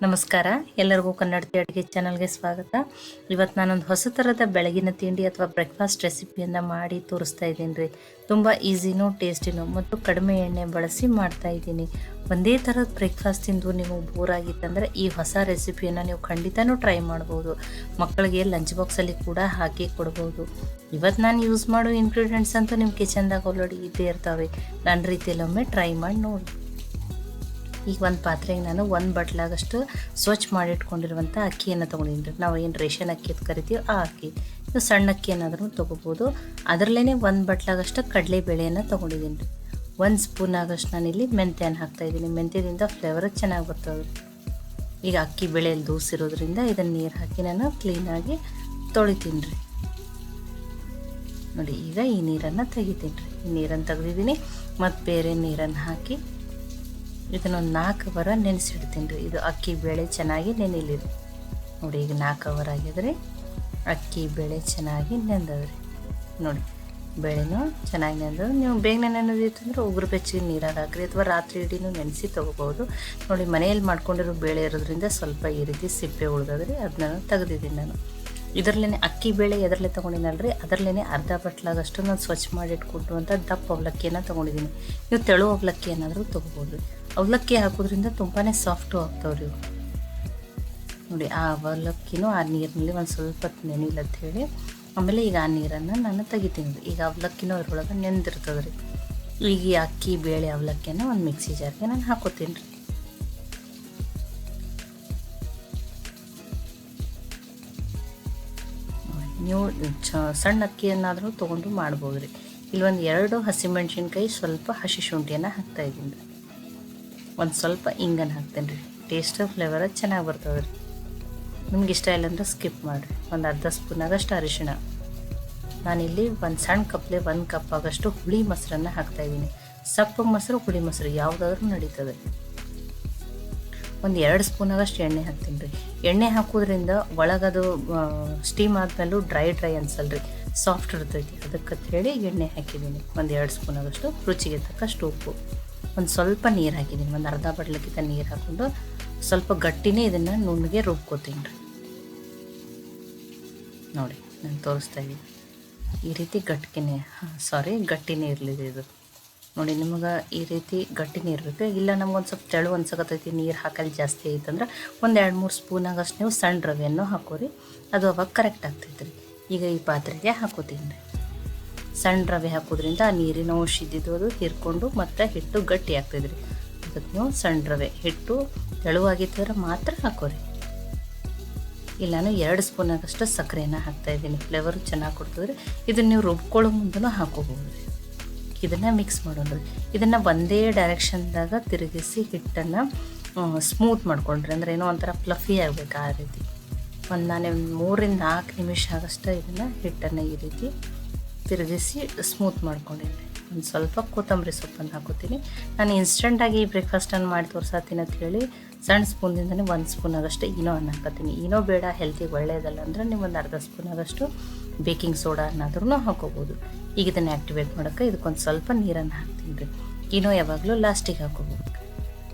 ನಮಸ್ಕಾರ, ಎಲ್ಲರಿಗೂ ಕನ್ನಡತಿ ಅಡುಗೆ ಚಾನಲ್ಗೆ ಸ್ವಾಗತ. ಇವತ್ತು ನಾನೊಂದು ಹೊಸ ಥರದ ಬೆಳಗಿನ ತಿಂಡಿ ಅಥವಾ ಬ್ರೇಕ್ಫಾಸ್ಟ್ ರೆಸಿಪಿಯನ್ನು ಮಾಡಿ ತೋರಿಸ್ತಾ ಇದ್ದೀನಿ ರೀ. ತುಂಬ ಈಸಿನೂ ಟೇಸ್ಟಿನೂ ಮತ್ತು ಕಡಿಮೆ ಎಣ್ಣೆ ಬಳಸಿ ಮಾಡ್ತಾ ಇದ್ದೀನಿ. ಒಂದೇ ಥರದ ಬ್ರೇಕ್ಫಾಸ್ಟ್ ತಿಂದು ನೀವು ಬೋರ್ ಆಗಿತ್ತಂದರೆ ಈ ಹೊಸ ರೆಸಿಪಿಯನ್ನು ನೀವು ಖಂಡಿತನೂ ಟ್ರೈ ಮಾಡ್ಬೋದು. ಮಕ್ಕಳಿಗೆ ಲಂಚ್ ಬಾಕ್ಸಲ್ಲಿ ಕೂಡ ಹಾಕಿ ಕೊಡ್ಬೋದು. ಇವತ್ತು ನಾನು ಯೂಸ್ ಮಾಡೋ ಇಂಗ್ರೀಡಿಯೆಂಟ್ಸ್ ಅಂತೂ ನಿಮ್ಮ ಕಿಚನ್ದಾಗ ಆಲ್ರೆಡಿ ಇದ್ದೇ ಇರ್ತಾವೆ. ನನ್ನ ರೀತಿಯಲ್ಲಿ ಒಮ್ಮೆ ಟ್ರೈ ಮಾಡಿ ನೋಡಿ. ಈಗ ಒಂದು ಪಾತ್ರೆಗೆ ನಾನು ಒಂದು ಬಟ್ಲಾಗಷ್ಟು ಸ್ವಚ್ಛ ಮಾಡಿಟ್ಕೊಂಡಿರುವಂಥ ಅಕ್ಕಿಯನ್ನು ತೊಗೊಂಡಿದ್ದೀನಿ. ನಾವು ಏನು ರೇಷನ್ ಅಕ್ಕಿ ಅಂತ ಕರಿತೀವಿ ಆ ಅಕ್ಕಿ. ನೀವು ಸಣ್ಣ ಅಕ್ಕಿ ಏನಾದರೂ ತೊಗೋಬೋದು. ಅದರಲ್ಲೇ ಒಂದು ಬಟ್ಲಾಗಷ್ಟು ಕಡಲೆಬೇಳೆಯನ್ನು ತೊಗೊಂಡಿದ್ದೀನಿ. 1 ಸ್ಪೂನ್ ಆಗಷ್ಟು ನಾನಿಲ್ಲಿ ಮೆಂತ್ಯನ ಹಾಕ್ತಾಯಿದ್ದೀನಿ. ಮೆಂತ್ಯದಿಂದ ಫ್ಲೇವರ್ ಚೆನ್ನಾಗಿ ಬರ್ತದೆ. ಈಗ ಅಕ್ಕಿ ಬೇಳೆಯಲ್ಲಿ ದೂಸಿರೋದ್ರಿಂದ ಇದನ್ನು ನೀರು ಹಾಕಿ ನಾನು ಕ್ಲೀನಾಗಿ ತೊಳಿತೀನಿ ರೀ. ನೋಡಿ, ಈಗ ಈ ನೀರನ್ನು ತೆಗಿತೀನಿ ರೀ. ಈ ನೀರನ್ನು ತೆಗೆದಿದ್ದೀನಿ ಮತ್ತು ಬೇರೆ ನೀರನ್ನು ಹಾಕಿ ಇದನ್ನೊಂದು 4 ಅವರ್ ನೆನೆಸಿಡ್ತೀನಿ ರೀ. ಇದು ಅಕ್ಕಿ ಬೇಳೆ ಚೆನ್ನಾಗಿ ನೆನೆಲಿರಿ. ನೋಡಿ, ಈಗ 4 ಅವರ್ ಆಗಿದ್ರೆ ಅಕ್ಕಿ ಬೇಳೆ ಚೆನ್ನಾಗಿ ನೆಂದದ್ರಿ. ನೋಡಿ, ಬೇಳೆನೂ ಚೆನ್ನಾಗಿ ನೆಂದದ್ದು. ನೀವು ಬೇಗನೆ ನೆನೆದಿತ್ತಂದ್ರೆ ಉಗುರು ಬೆಚ್ಚಗೆ ನೀರಾಗ ಹಾಕ್ರಿ ಅಥವಾ ರಾತ್ರಿ ಇಡೀನೂ ನೆನೆಸಿ ತೊಗೋಬೋದು. ನೋಡಿ, ಮನೆಯಲ್ಲಿ ಮಾಡ್ಕೊಂಡಿರೋ ಬೇಳೆ ಇರೋದ್ರಿಂದ ಸ್ವಲ್ಪ ಈ ರೀತಿ ಸಿಪ್ಪೆ ಉಳ್ದದ್ರಿ. ಅದನ್ನ ತೆಗೆದಿದ್ದೀನಿ ನಾನು. ಇದರಲ್ಲೇ ಅಕ್ಕಿ ಬೇಳೆ ಎದರಲ್ಲೇ ತೊಗೊಂಡಿನಲ್ರಿ, ಅದರಲ್ಲೇ ಅರ್ಧ ಬಟ್ಲಾಗಷ್ಟು ನಾನು ಸ್ವಚ್ಛ ಮಾಡಿ ಇಟ್ಕೊಟ್ಟುವಂಥ ದಪ್ಪ ಅವಲಕ್ಕಿಯನ್ನು ತೊಗೊಂಡಿದ್ದೀನಿ. ನೀವು ತೆಳು ಅವಲಕ್ಕಿ ಏನಾದರೂ ತೊಗೋಬೋದು. ಅವಲಕ್ಕಿ ಹಾಕೋದ್ರಿಂದ ತುಂಬಾ ಸಾಫ್ಟು ಆಗ್ತಾವ್ರಿ ಇವು. ನೋಡಿ, ಆ ಅವಲಕ್ಕಿನೂ ಆ ನೀರಿನಲ್ಲಿ ಒಂದು ಸ್ವಲ್ಪ ನೆನಿಲ್ಲ ಅಂತ ಹೇಳಿ ಆಮೇಲೆ ಈಗ ಆ ನೀರನ್ನು ನಾನು ತೆಗಿತೀನಿ ರೀ. ಈಗ ಅವಲಕ್ಕಿನೂ ಅದ್ರೊಳಗೆ ನೆಂದಿರ್ತದೆ ರೀ. ಈಗ ಈ ಅಕ್ಕಿ ಬೇಳೆ ಅವಲಕ್ಕಿಯನ್ನು ಒಂದು ಮಿಕ್ಸಿ ಜಾರ್ಗೆ ನಾನು ಹಾಕೋತೀನಿ ರೀ. ನೀವು ಸಣ್ಣ ಅಕ್ಕಿಯನ್ನಾದರೂ ತೊಗೊಂಡು ಮಾಡ್ಬೋದು ರೀ. ಇಲ್ಲೊಂದು 2 ಹಸಿಮೆಣ್ಸಿನ್ಕಾಯಿ, ಸ್ವಲ್ಪ ಹಸಿ ಶುಂಠಿಯನ್ನು ಹಾಕ್ತಾಯಿದ್ದೀನಿ ರೀ. ಒಂದು ಸ್ವಲ್ಪ ಇಂಗನ್ನು ಹಾಕ್ತೇನೆ ರೀ. ಟೇಸ್ಟ್ ಫ್ಲೇವರ್ ಚೆನ್ನಾಗಿ ಬರ್ತದೆ ರೀ. ನಿಮ್ಗೆ ಇಷ್ಟ ಇಲ್ಲಾಂದ್ರೆ ಸ್ಕಿಪ್ ಮಾಡಿರಿ. ಒಂದು ಅರ್ಧ ಸ್ಪೂನ್ ಆಗಷ್ಟು ಅರಿಶಿಣ. ನಾನಿಲ್ಲಿ ಒಂದು ಸಣ್ಣ ಕಪ್ಲೆ 1 ಕಪ್ ಆಗಷ್ಟು ಹುಳಿ ಮೊಸರನ್ನು ಹಾಕ್ತಾಯಿದ್ದೀನಿ. ಸಪ್ಪು ಮೊಸರು, ಹುಳಿ ಮೊಸರು ಯಾವುದಾದ್ರೂ ನಡೀತದೆ. ಒಂದು 2 ಸ್ಪೂನ್ ಆಗಷ್ಟು ಎಣ್ಣೆ ಹಾಕ್ತೀನಿ ರೀ. ಎಣ್ಣೆ ಹಾಕೋದ್ರಿಂದ ಒಳಗದು ಸ್ಟೀಮ್ ಆದಮೇಲೂ ಡ್ರೈ ಅನ್ಸಲ್ರಿ, ಸಾಫ್ಟ್ ಇರ್ತೈತಿ. ಅದಕ್ಕೆ ಹೇಳಿ ಎಣ್ಣೆ ಹಾಕಿದ್ದೀನಿ. ಒಂದು 2 ಸ್ಪೂನ್ ಆಗಷ್ಟು ರುಚಿಗೆ ತಕ್ಕಷ್ಟು ಉಪ್ಪು, ಒಂದು ಸ್ವಲ್ಪ ನೀರು ಹಾಕಿದ್ದೀನಿ. ಒಂದು ಅರ್ಧ ಬಟ್ಲಕ್ಕಿಂತ ನೀರು ಹಾಕ್ಕೊಂಡು ಸ್ವಲ್ಪ ಗಟ್ಟಿನೇ ಇದನ್ನು ನುಣ್ಣಗೆ ರುಬ್ಕೋತೀನಿ ರೀ. ನೋಡಿ, ನಾನು ತೋರಿಸ್ತಾ ಇದ್ದೀನಿ. ಈ ರೀತಿ ಗಟ್ಟಿನೇ ಇರಲಿದೆ ಇದು. ನೋಡಿ, ನಿಮಗೆ ಈ ರೀತಿ ಗಟ್ಟಿನೇ ಇರಬೇಕು. ಇಲ್ಲ ನಮ್ಗೊಂದು ಸ್ವಲ್ಪ ತೆಳು ಅನ್ಸಕತ್ತೈತಿ, ನೀರು ಹಾಕಲು ಜಾಸ್ತಿ ಐತಂದ್ರೆ ಒಂದು 2-3 ಸ್ಪೂನ್ ಆಗಷ್ಟು ನೀವು ಸಣ್ಣ ರವೆಯನ್ನು ಹಾಕೋರಿ. ಅದು ಅವಾಗ ಕರೆಕ್ಟ್ ಆಗ್ತೈತೆ ರೀ. ಈಗ ಈ ಪಾತ್ರೆಗೆ ಹಾಕೋತೀನಿ ರೀ. ಸಣ್ಣ ರವೆ ಹಾಕೋದ್ರಿಂದ ಆ ನೀರಿನ ಅಂಶ ಇದ್ದಿದ್ದು ಅದು ಹೀರ್ಕೊಂಡು ಮತ್ತು ಹಿಟ್ಟು ಗಟ್ಟಿ ಆಗ್ತದೆ ರೀ. ಅದಕ್ಕೆ ನೀವು ಸಣ್ಣ ರವೆ ಹಿಟ್ಟು ತೆಳುವಾಗಿದ್ದರೆ ಮಾತ್ರ ಹಾಕೋರಿ. ಇಲ್ಲ, ನಾನು 2 ಸ್ಪೂನ್ ಆಗಷ್ಟು ಸಕ್ಕರೆಯನ್ನು ಹಾಕ್ತಾಯಿದ್ದೀನಿ. ಫ್ಲೇವರು ಚೆನ್ನಾಗಿ ಕೊಡ್ತದೆ ರೀ. ಇದನ್ನು ನೀವು ರುಬ್ಕೊಳ್ಳೋ ಮುಂದೂ ಹಾಕೋಬೋದು ರೀ. ಇದನ್ನು ಮಿಕ್ಸ್ ಮಾಡೋಣ ರೀ. ಇದನ್ನು ಒಂದೇ ಡೈರೆಕ್ಷನ್ದಾಗ ತಿರುಗಿಸಿ ಹಿಟ್ಟನ್ನು ಸ್ಮೂತ್ ಮಾಡ್ಕೊಂಡ್ರಿ. ಅಂದರೆ ಏನೋ ಒಂಥರ ಫ್ಲಫಿ ಆಗಬೇಕು ಆ ರೀತಿ. ನಾನು 3-4 ನಿಮಿಷ ಆಗಷ್ಟು ಇದನ್ನು ಹಿಟ್ಟನ್ನು ಈ ರೀತಿ ತಿರುಗಿಸಿ ಸ್ಮೂತ್ ಮಾಡ್ಕೊಂಡಿದ್ದೀನಿ. ಒಂದು ಸ್ವಲ್ಪ ಕೊತ್ತಂಬರಿ ಸೊಪ್ಪನ್ನು ಹಾಕೋತೀನಿ. ನಾನು ಇನ್ಸ್ಟೆಂಟಾಗಿ ಈ ಬ್ರೇಕ್ಫಾಸ್ಟನ್ನು ಮಾಡಿ ತೋರ್ಸಾತೀನಿ ಅಂತ ಹೇಳಿ ಸಣ್ಣ ಸ್ಪೂನಿಂದನೇ 1 ಸ್ಪೂನ್ ಆಗಷ್ಟು ಈನೋವನ್ನು ಹಾಕೋತೀನಿ. ಈನೋ ಬೇಡ, ಹೆಲ್ತಿಗೆ ಒಳ್ಳೆಯದಲ್ಲ ಅಂದರೆ ನೀವು ಒಂದು ಅರ್ಧ ಸ್ಪೂನ್ ಆಗಷ್ಟು ಬೇಕಿಂಗ್ ಸೋಡಾ ಅನ್ನಾದ್ರೂ ಹಾಕೋಬೋದು. ಈಗ ಇದನ್ನು ಆ್ಯಕ್ಟಿವೇಟ್ ಮಾಡೋಕ್ಕೆ ಇದಕ್ಕೊಂದು ಸ್ವಲ್ಪ ನೀರನ್ನು ಹಾಕ್ತೀನಿ ರೀ. ಈನೋ ಯಾವಾಗಲೂ ಲಾಸ್ಟಿಗೆ ಹಾಕೋಬೋದು.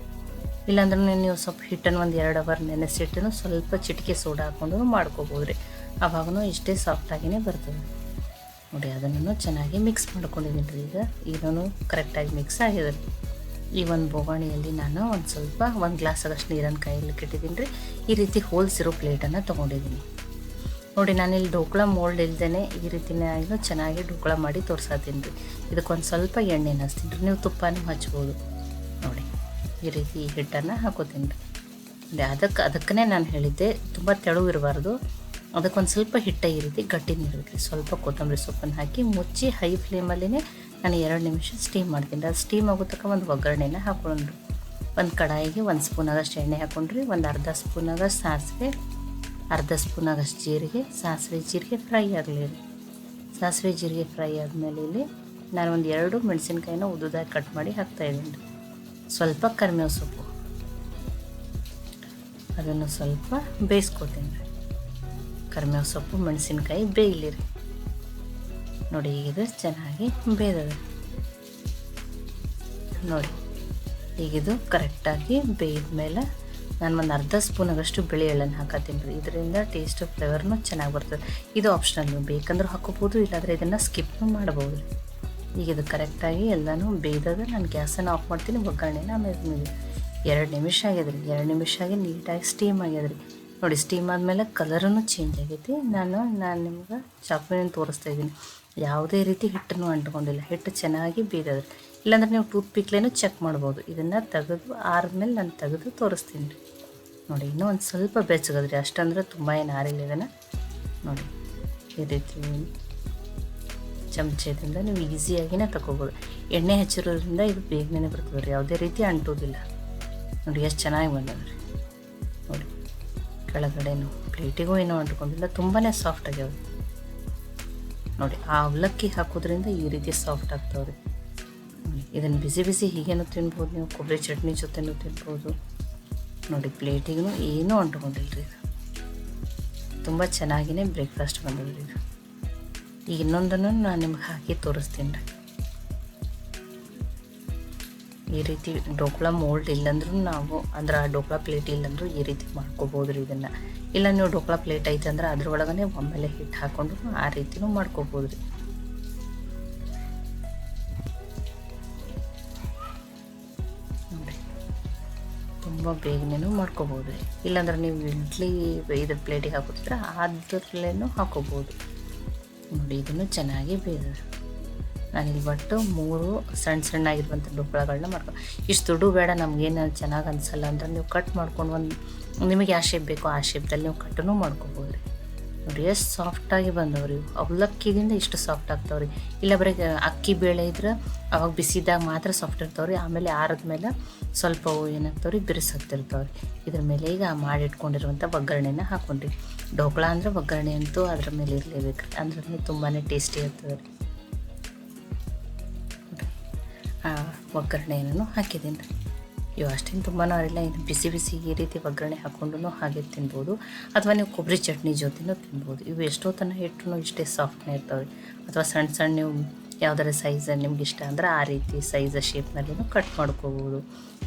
ಇಲ್ಲಾಂದ್ರೆ ನೀವು ಸ್ವಲ್ಪ ಹಿಟ್ಟನ್ನು ಒಂದು 2 ಅವರ್ ನೆನೆಸಿಟ್ಟು ಸ್ವಲ್ಪ ಚಿಟಿಕೆ ಸೋಡಾ ಹಾಕ್ಕೊಂಡು ಮಾಡ್ಕೋಬೋದು ರೀ. ಆವಾಗೂ ಇಷ್ಟೇ ಸಾಫ್ಟಾಗಿಯೇ ಬರ್ತದೆ. ನೋಡಿ, ಅದನ್ನು ಚೆನ್ನಾಗಿ ಮಿಕ್ಸ್ ಮಾಡ್ಕೊಂಡಿದ್ದೀನಿ ರೀ. ಈಗ ಈನೂ ಕರೆಕ್ಟಾಗಿ ಮಿಕ್ಸ್ ಆಗಿದೆ ರೀ. ಈ ಒಂದು ಬೋಗಣಿಯಲ್ಲಿ ನಾನು ಒಂದು ಗ್ಲಾಸ್ ಆಗಷ್ಟು ನೀರನ್ನು ಕೈಯಲ್ಲಿ ಇಟ್ಟಿದ್ದೀನಿ ರೀ. ಈ ರೀತಿ ಹೋಲ್ಸಿರೋ ಪ್ಲೇಟನ್ನು ತೊಗೊಂಡಿದ್ದೀನಿ. ನೋಡಿ, ನಾನಿಲ್ಲಿ ಢೋಕ್ಲಾ ಮೋಲ್ಡ್ ಇಲ್ದೇ ಈ ರೀತಿನಾಗಿ ಚೆನ್ನಾಗಿ ಢೋಕ್ಲಾ ಮಾಡಿ ತೋರ್ಸಾತೀನಿ ರೀ. ಇದಕ್ಕೊಂದು ಸ್ವಲ್ಪ ಎಣ್ಣೆನ ಹಚ್ತೀನಿ ರೀ. ನೀವು ತುಪ್ಪನೂ ಹಚ್ಬೋದು. ನೋಡಿ, ಈ ರೀತಿ ಈ ಹಿಟ್ಟನ್ನು ಹಾಕೋತೀನಿ ರೀ. ಅದಕ್ಕೇ ನಾನು ಹೇಳಿದ್ದೆ, ತುಂಬ ತೆಳು ಇರಬಾರ್ದು. ಅದಕ್ಕೊಂದು ಸ್ವಲ್ಪ ಹಿಟ್ಟ ಈ ರೀತಿ ಗಟ್ಟಿನೇ ಇರಬೇಕು ರೀ. ಸ್ವಲ್ಪ ಕೊತ್ತಂಬರಿ ಸೊಪ್ಪನ್ನು ಹಾಕಿ ಮುಚ್ಚಿ ಹೈ ಫ್ಲೇಮಲ್ಲೇ ನಾನು 2 ನಿಮಿಷ ಸ್ಟೀಮ್ ಮಾಡ್ತೀನಿ ರೀ. ಅದು ಸ್ಟೀಮ್ ಆಗೋ ತನಕ ಒಂದು ಒಗ್ಗರಣೆನ ಹಾಕ್ಕೊಂಡ್ರಿ. ಒಂದು ಕಡಾಯಿಗೆ 1 ಸ್ಪೂನ್ ಆಗಷ್ಟು ಎಣ್ಣೆ ಹಾಕ್ಕೊಂಡ್ರಿ. ಒಂದು ಅರ್ಧ ಸ್ಪೂನ್ ಆಗಷ್ಟು ಸಾಸಿವೆ, ಅರ್ಧ ಸ್ಪೂನ್ ಆಗಷ್ಟು ಜೀರಿಗೆ. ಸಾಸಿವೆ ಜೀರಿಗೆ ಫ್ರೈ ಆಗಲಿ ರೀ. ಸಾಸಿವೆ ಜೀರಿಗೆ ಫ್ರೈ ಆದಮೇಲೆ ಇಲ್ಲಿ ನಾನು ಒಂದು 2 ಮೆಣಸಿನ್ಕಾಯಿನ ಉದ್ದುದಾಗಿ ಕಟ್ ಮಾಡಿ ಹಾಕ್ತಾಯಿದ್ದೀನಿ ರೀ. ಸ್ವಲ್ಪ ಕರಿಬೇವು ಸೊಪ್ಪು, ಅದನ್ನು ಸ್ವಲ್ಪ ಬೇಯಿಸ್ಕೊತೀನಿ ರೀ. ಕರಿಬೇವು ಸೊಪ್ಪು, ಮೆಣಸಿನ್ಕಾಯಿ ಬೇಯಲಿ ರೀ. ನೋಡಿ, ಈಗಿದು ಚೆನ್ನಾಗಿ ಬೇಯ್ದದೆ. ನೋಡಿ, ಈಗಿದು ಕರೆಕ್ಟಾಗಿ ಬೇಯ್ದ ಮೇಲೆ ನಾನು ಒಂದು ಅರ್ಧ ಸ್ಪೂನಾಗಷ್ಟು ಬಿಳಿ ಎಳ್ಳನ್ನು ಹಾಕತ್ತೀನಿ ರೀ. ಇದರಿಂದ ಟೇಸ್ಟ್ ಫ್ಲೇವರ್ನು ಚೆನ್ನಾಗಿ ಬರ್ತದೆ. ಇದು ಆಪ್ಷನಲ್, ನೀವು ಬೇಕಂದ್ರೂ ಹಾಕೋಬೋದು, ಇಲ್ಲಾಂದರೆ ಇದನ್ನು ಸ್ಕಿಪ್ನು ಮಾಡ್ಬೋದು. ಈಗ ಇದು ಕರೆಕ್ಟಾಗಿ ಎಲ್ಲನೂ ಬೇಯ್ದದ. ನಾನು ಗ್ಯಾಸನ್ನು ಆಫ್ ಮಾಡ್ತೀನಿ. ಒಗ್ಗರಣೆನ ಆಮೇಲೆ 2 ನಿಮಿಷ ಆಗ್ಯದ್ರಿ. 2 ನಿಮಿಷ ಆಗಿ ನೀಟಾಗಿ ಸ್ಟೀಮ್ ಆಗ್ಯದ್ರಿ. ನೋಡಿ, ಸ್ಟೀಮ್ ಆದಮೇಲೆ ಕಲರೂ ಚೇಂಜ್ ಆಗೈತಿ. ನಾನು ನಿಮ್ಗೆ ಚಾಕುವಿನ ತೋರಿಸ್ತಾ ಇದ್ದೀನಿ. ಯಾವುದೇ ರೀತಿ ಹಿಟ್ಟನ್ನು ಅಂಟ್ಕೊಂಡಿಲ್ಲ. ಹಿಟ್ಟು ಚೆನ್ನಾಗಿ ಬೇಯ್ದದ್ರಿ. ಇಲ್ಲಾಂದ್ರೆ ನೀವು ಟೂತ್ ಪಿಕ್ಲೇನು ಚೆಕ್ ಮಾಡ್ಬೋದು. ಇದನ್ನು ತೆಗೆದು ಆರಿದ್ಮೇಲೆ ನಾನು ತೆಗೆದು ತೋರಿಸ್ತೀನಿ ರೀ. ನೋಡಿ, ಇನ್ನೂ ಒಂದು ಸ್ವಲ್ಪ ಬೆಚ್ಚಗದ್ರಿ, ಅಷ್ಟಂದ್ರೆ ತುಂಬ ಏನು ಆರಿಲ್ಲ. ಇದನ್ನು ನೋಡಿ, ಈ ರೀತಿ ಚಮಚದಿಂದ ನೀವು ಈಸಿಯಾಗಿನೇ ತಗೋಬೋದು. ಎಣ್ಣೆ ಹಚ್ಚಿರೋದ್ರಿಂದ ಇದು ಬೇಗನೆ ಬರ್ತದೆ ರೀ, ಯಾವುದೇ ರೀತಿ ಅಂಟೋದಿಲ್ಲ. ನೋಡಿ ಎಷ್ಟು ಚೆನ್ನಾಗಿ ಬಂದದ್ರಿ. ನೋಡಿ, ಕೆಳಗಡೆನೂ ಪ್ಲೇಟಿಗೂ ಏನೂ ಅಂಟ್ಕೊಂಡಿಲ್ಲ, ತುಂಬಾ ಸಾಫ್ಟ್ ಆಗ್ಯಾವ. ನೋಡಿ, ಆ ಅವಲಕ್ಕಿ ಹಾಕೋದ್ರಿಂದ ಈ ರೀತಿ ಸಾಫ್ಟ್ ಆಗ್ತಾವೆ ರೀ. ಇದನ್ನು ಬಿಸಿ ಬಿಸಿ ಹೀಗೇನೂ ತಿನ್ಬೋದು, ನೀವು ಕೊಬ್ಬರಿ ಚಟ್ನಿ ಜೊತೆನೂ ತಿನ್ಬೋದು. ನೋಡಿ, ಪ್ಲೇಟಿಗೂ ಏನೂ ಅಂಟ್ಕೊಂಡಿಲ್ಲ ರೀ. ಇದು ತುಂಬ ಚೆನ್ನಾಗಿಯೇ ಬ್ರೇಕ್ಫಾಸ್ಟ್ ಬಂದದ್ರಿ ಇದು. ಈಗ ಇನ್ನೊಂದನ್ನು ನಾನು ನಿಮ್ಗೆ ಹಾಕಿ ತೋರಿಸ್ತೀನಿ ರೀ. ಈ ರೀತಿ ಢೋಕ್ಲಾ ಮೋಲ್ಡ್ ಇಲ್ಲಂದ್ರೂ ನಾವು ಅಂದ್ರೆ ಆ ಢೋಕ್ಲಾ ಪ್ಲೇಟ್ ಇಲ್ಲಂದ್ರೂ ಈ ರೀತಿ ಮಾಡ್ಕೋಬೋದು ರೀ. ಇದನ್ನು ಇಲ್ಲ ನೀವು ಢೋಕ್ಲಾ ಪ್ಲೇಟ್ ಐತೆ ಅಂದ್ರೆ ಅದ್ರೊಳಗನೆ ಒಮ್ಮೆಲೆ ಹಿಟ್ಟು ಹಾಕ್ಕೊಂಡು ಆ ರೀತಿನೂ ಮಾಡ್ಕೋಬೋದು ರೀ. ನೋಡಿ, ತುಂಬ ಬೇಗನೆ ಮಾಡ್ಕೋಬೋದು ರೀ. ಇಲ್ಲಾಂದ್ರೆ ನೀವು ಇಡ್ಲಿ ಇದ್ರ ಪ್ಲೇಟಿಗೆ ಹಾಕೋತಿದ್ರೆ ಅದ್ರಲ್ಲೇನೂ ಹಾಕೋಬೋದು. ನೋಡಿ, ಇದನ್ನು ಚೆನ್ನಾಗಿ ಬೇಯ್ತದೆ. ನಾನಿಲ್ಲಿ ಒಟ್ಟು 3 ಸಣ್ಣಾಗಿರುವಂಥ ಢೋಕ್ಲಾಗಳನ್ನ ಮಾಡ್ಕೊಂಡು, ಇಷ್ಟು ದೊಡ್ಡ ಬೇಡ, ನಮಗೇನು ಚೆನ್ನಾಗಿ ಅನಿಸಲ್ಲ ಅಂದ್ರೆ ನೀವು ಕಟ್ ಮಾಡ್ಕೊಂಡು ನಿಮಗೆ ಯಾವ ಶೇಪ್ ಬೇಕೋ ಆ ಶೇಪ್ದಲ್ಲಿ ನೀವು ಕಟ್ಟನ್ನು ಮಾಡ್ಕೊಬೋದು ರೀ. ನೋಡಿ, ಎಷ್ಟು ಸಾಫ್ಟಾಗಿ ಬಂದವ್ರಿ. ಅವಲಕ್ಕಿದಿಂದ ಇಷ್ಟು ಸಾಫ್ಟ್ ಆಗ್ತಾವ್ರಿ. ಇಲ್ಲ ಬರೀ ಅಕ್ಕಿ ಬೇಳೆ ಇದ್ರೆ ಅವಾಗ ಬಿಸಿದಾಗ ಮಾತ್ರ ಸಾಫ್ಟ್ ಇರ್ತಾವ್ರಿ. ಆಮೇಲೆ ಆರಿದ್ಮೇಲೆ ಸ್ವಲ್ಪ ಏನಾಗ್ತಾವ್ರಿ, ಬಿರುಸಾಗ್ತಿರ್ತಾವ್ರಿ. ಇದ್ರ ಮೇಲೆ ಈಗ ಮಾಡಿಟ್ಕೊಂಡಿರುವಂಥ ಒಗ್ಗರಣೆನ ಹಾಕೊಂಡ್ರಿ. ಢೋಕ್ಲಾ ಅಂದರೆ ಒಗ್ಗರಣೆ ಅಂತೂ ಅದ್ರ ಮೇಲೆ ಇರಲೇಬೇಕು ರೀ, ಅಂದ್ರೆ ತುಂಬಾ ಟೇಸ್ಟಿ ಇರ್ತದೆ ರೀ. ಒಗ್ಗರಣೆಯನ್ನು ಹಾಕಿದ್ದೀನಿ ರೀ. ಇವು ಅಷ್ಟೇನು ತುಂಬಾ ಅರಿಲ್ಲ. ಇದು ಬಿಸಿ ಬಿಸಿ ಈ ರೀತಿ ಒಗ್ಗರಣೆ ಹಾಕ್ಕೊಂಡು ಹಾಗೆ ತಿನ್ಬೋದು, ಅಥವಾ ನೀವು ಕೊಬ್ಬರಿ ಚಟ್ನಿ ಜೊತೆನೂ ತಿನ್ಬೋದು. ಇವು ಎಷ್ಟೋ ತನಕ ಇಟ್ಟರು ಇಷ್ಟೇ ಸಾಫ್ಟ್ನೇ ಇರ್ತಾವೆ. ಅಥವಾ ಸಣ್ಣ ನೀವು ಯಾವುದಾರ ಸೈಜ್ ನಿಮ್ಗೆ ಇಷ್ಟ ಅಂದ್ರೆ ಆ ರೀತಿ ಸೈಜ್ ಶೇಪ್ನಲ್ಲೂ ಕಟ್ ಮಾಡ್ಕೋಬೋದು.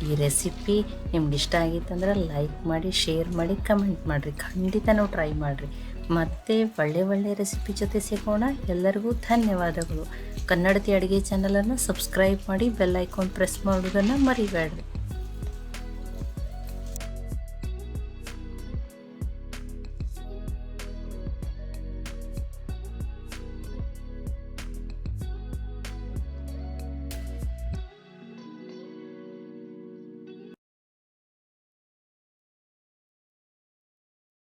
ಈ ರೆಸಿಪಿ ನಿಮ್ಗೆ ಇಷ್ಟ ಆಗಿತ್ತಂದ್ರೆ ಲೈಕ್ ಮಾಡಿ, ಶೇರ್ ಮಾಡಿ, ಕಮೆಂಟ್ ಮಾಡಿರಿ. ಖಂಡಿತ ನೀವು ಟ್ರೈ ಮಾಡಿರಿ. ಮತ್ತೆ ಒಳ್ಳೆ ರೆಸಿಪಿ ಜೊತೆ ಸಿಗೋಣ. ಎಲ್ಲರಿಗೂ ಧನ್ಯವಾದಗಳು. ಕನ್ನಡತಿ ಅಡುಗೆ ಚಾನಲನ್ನು ಸಬ್ಸ್ಕ್ರೈಬ್ ಮಾಡಿ, ಬೆಲ್ ಐಕಾನ್ ಪ್ರೆಸ್ ಮಾಡೋದನ್ನು ಮರಿಬೇಡ್ರಿ.